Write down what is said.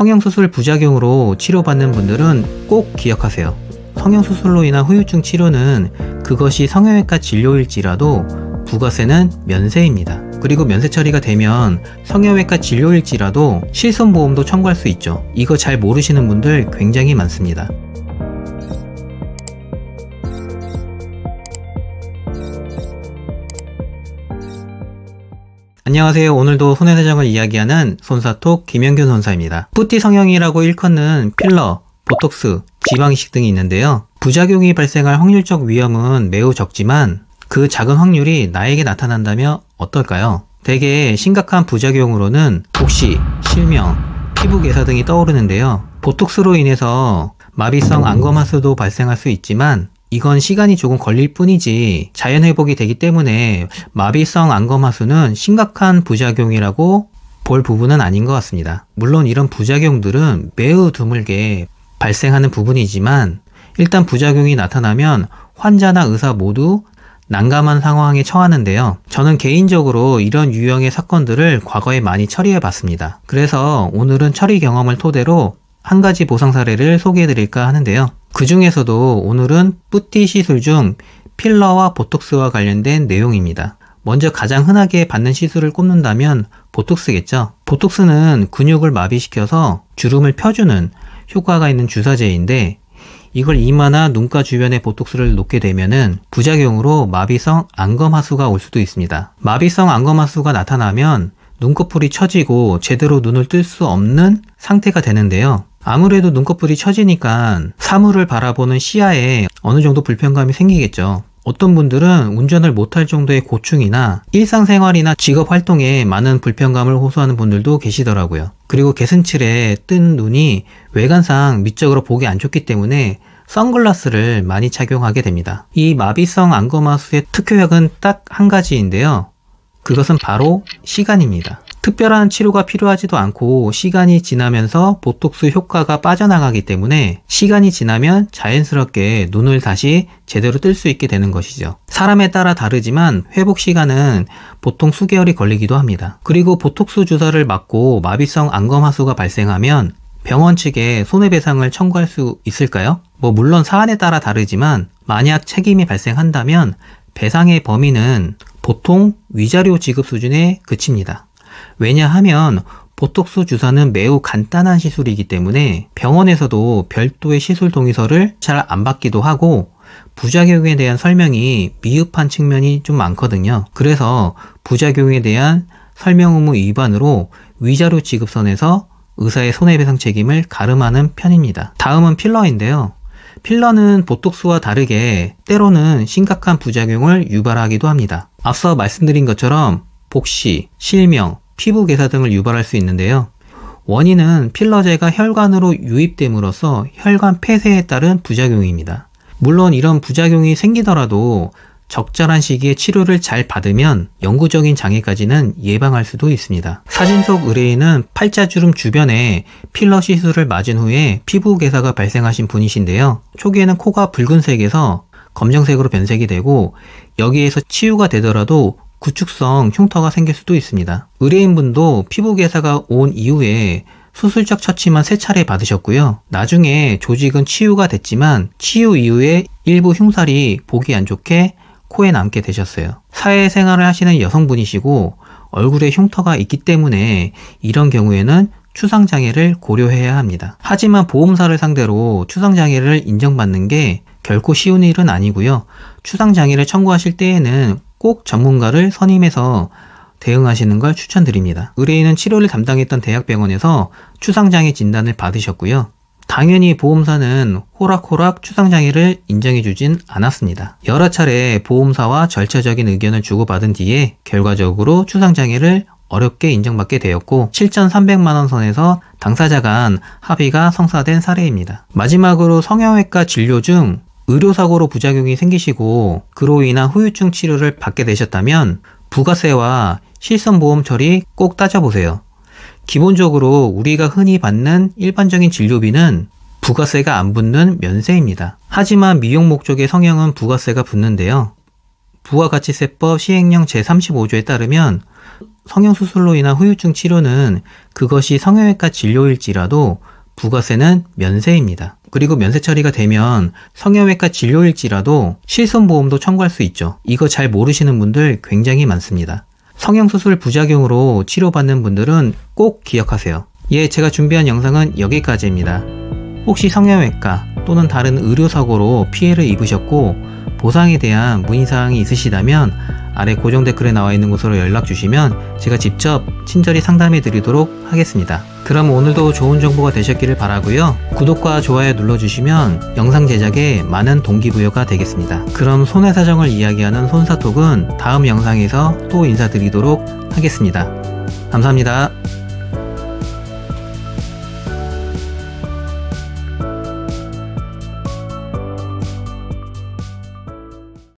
성형수술 부작용으로 치료받는 분들은 꼭 기억하세요. 성형수술로 인한 후유증 치료는 그것이 성형외과 진료일지라도 부가세는 면세입니다. 그리고 면세 처리가 되면 성형외과 진료일지라도 실손보험도 청구할 수 있죠. 이거 잘 모르시는 분들 굉장히 많습니다. 안녕하세요. 오늘도 손해배상을 이야기하는 손사톡 김영균 손사입니다. 뿌띠 성형이라고 일컫는 필러, 보톡스, 지방이식 등이 있는데요. 부작용이 발생할 확률적 위험은 매우 적지만 그 작은 확률이 나에게 나타난다면 어떨까요? 대개 심각한 부작용으로는 복시, 실명, 피부 괴사 등이 떠오르는데요. 보톡스로 인해서 마비성 안검하수도 발생할 수 있지만 이건 시간이 조금 걸릴 뿐이지 자연회복이 되기 때문에 마비성 안검하수는 심각한 부작용이라고 볼 부분은 아닌 것 같습니다. 물론 이런 부작용들은 매우 드물게 발생하는 부분이지만 일단 부작용이 나타나면 환자나 의사 모두 난감한 상황에 처하는데요. 저는 개인적으로 이런 유형의 사건들을 과거에 많이 처리해 봤습니다. 그래서 오늘은 처리 경험을 토대로 한 가지 보상 사례를 소개해 드릴까 하는데요. 그 중에서도 오늘은 뿌띠 시술 중 필러와 보톡스와 관련된 내용입니다. 먼저 가장 흔하게 받는 시술을 꼽는다면 보톡스겠죠. 보톡스는 근육을 마비시켜서 주름을 펴주는 효과가 있는 주사제인데 이걸 이마나 눈가 주변에 보톡스를 놓게 되면은 부작용으로 마비성 안검하수가 올 수도 있습니다. 마비성 안검하수가 나타나면 눈꺼풀이 처지고 제대로 눈을 뜰 수 없는 상태가 되는데요. 아무래도 눈꺼풀이 처지니까 사물을 바라보는 시야에 어느 정도 불편감이 생기겠죠. 어떤 분들은 운전을 못할 정도의 고충이나 일상생활이나 직업활동에 많은 불편감을 호소하는 분들도 계시더라고요. 그리고 개슴칠에 뜬 눈이 외관상 미적으로 보기 안 좋기 때문에 선글라스를 많이 착용하게 됩니다. 이 마비성 안검하수의 특효약은 딱 한 가지인데요. 그것은 바로 시간입니다. 특별한 치료가 필요하지도 않고 시간이 지나면서 보톡스 효과가 빠져나가기 때문에 시간이 지나면 자연스럽게 눈을 다시 제대로 뜰 수 있게 되는 것이죠. 사람에 따라 다르지만 회복 시간은 보통 수개월이 걸리기도 합니다. 그리고 보톡스 주사를 맞고 마비성 안검하수가 발생하면 병원 측에 손해배상을 청구할 수 있을까요? 물론 사안에 따라 다르지만 만약 책임이 발생한다면 배상의 범위는 보통 위자료 지급 수준에 그칩니다. 왜냐하면 보톡스 주사는 매우 간단한 시술이기 때문에 병원에서도 별도의 시술 동의서를 잘 안 받기도 하고 부작용에 대한 설명이 미흡한 측면이 좀 많거든요. 그래서 부작용에 대한 설명 의무 위반으로 위자료 지급선에서 의사의 손해배상 책임을 가름하는 편입니다. 다음은 필러인데요. 필러는 보톡스와 다르게 때로는 심각한 부작용을 유발하기도 합니다. 앞서 말씀드린 것처럼 복시, 실명, 피부 괴사 등을 유발할 수 있는데요. 원인은 필러제가 혈관으로 유입됨으로써 혈관 폐쇄에 따른 부작용입니다. 물론 이런 부작용이 생기더라도 적절한 시기에 치료를 잘 받으면 영구적인 장애까지는 예방할 수도 있습니다. 사진 속 의뢰인은 팔자주름 주변에 필러 시술을 맞은 후에 피부 괴사가 발생하신 분이신데요. 초기에는 코가 붉은색에서 검정색으로 변색이 되고 여기에서 치유가 되더라도 구축성 흉터가 생길 수도 있습니다. 의뢰인분도 피부 괴사가 온 이후에 수술적 처치만 3차례 받으셨고요. 나중에 조직은 치유가 됐지만 치유 이후에 일부 흉살이 보기 안 좋게 코에 남게 되셨어요. 사회생활을 하시는 여성분이시고 얼굴에 흉터가 있기 때문에 이런 경우에는 추상장애를 고려해야 합니다. 하지만 보험사를 상대로 추상장애를 인정받는 게 결코 쉬운 일은 아니고요. 추상장애를 청구하실 때에는 꼭 전문가를 선임해서 대응하시는 걸 추천드립니다. 의뢰인은 치료를 담당했던 대학병원에서 추상장애 진단을 받으셨고요. 당연히 보험사는 호락호락 추상장애를 인정해주진 않았습니다. 여러 차례 보험사와 절차적인 의견을 주고받은 뒤에 결과적으로 추상장애를 어렵게 인정받게 되었고 7,300만원 선에서 당사자 간 합의가 성사된 사례입니다. 마지막으로 성형외과 진료 중 의료사고로 부작용이 생기시고 그로 인한 후유증 치료를 받게 되셨다면 부가세와 실손보험 처리 꼭 따져보세요. 기본적으로 우리가 흔히 받는 일반적인 진료비는 부가세가 안 붙는 면세입니다. 하지만 미용 목적의 성형은 부가세가 붙는데요. 부가가치세법 시행령 제35조에 따르면 성형수술로 인한 후유증 치료는 그것이 성형외과 진료일지라도 부가세는 면세입니다. 그리고 면세 처리가 되면 성형외과 진료일지라도 실손보험도 청구할 수 있죠. 이거 잘 모르시는 분들 굉장히 많습니다. 성형수술 부작용으로 치료받는 분들은 꼭 기억하세요. 예, 제가 준비한 영상은 여기까지입니다. 혹시 성형외과 또는 다른 의료사고로 피해를 입으셨고 보상에 대한 문의사항이 있으시다면 아래 고정 댓글에 나와 있는 곳으로 연락주시면 제가 직접 친절히 상담해 드리도록 하겠습니다. 그럼 오늘도 좋은 정보가 되셨기를 바라고요. 구독과 좋아요 눌러주시면 영상 제작에 많은 동기부여가 되겠습니다. 그럼 손해 사정을 이야기하는 손사톡은 다음 영상에서 또 인사드리도록 하겠습니다. 감사합니다.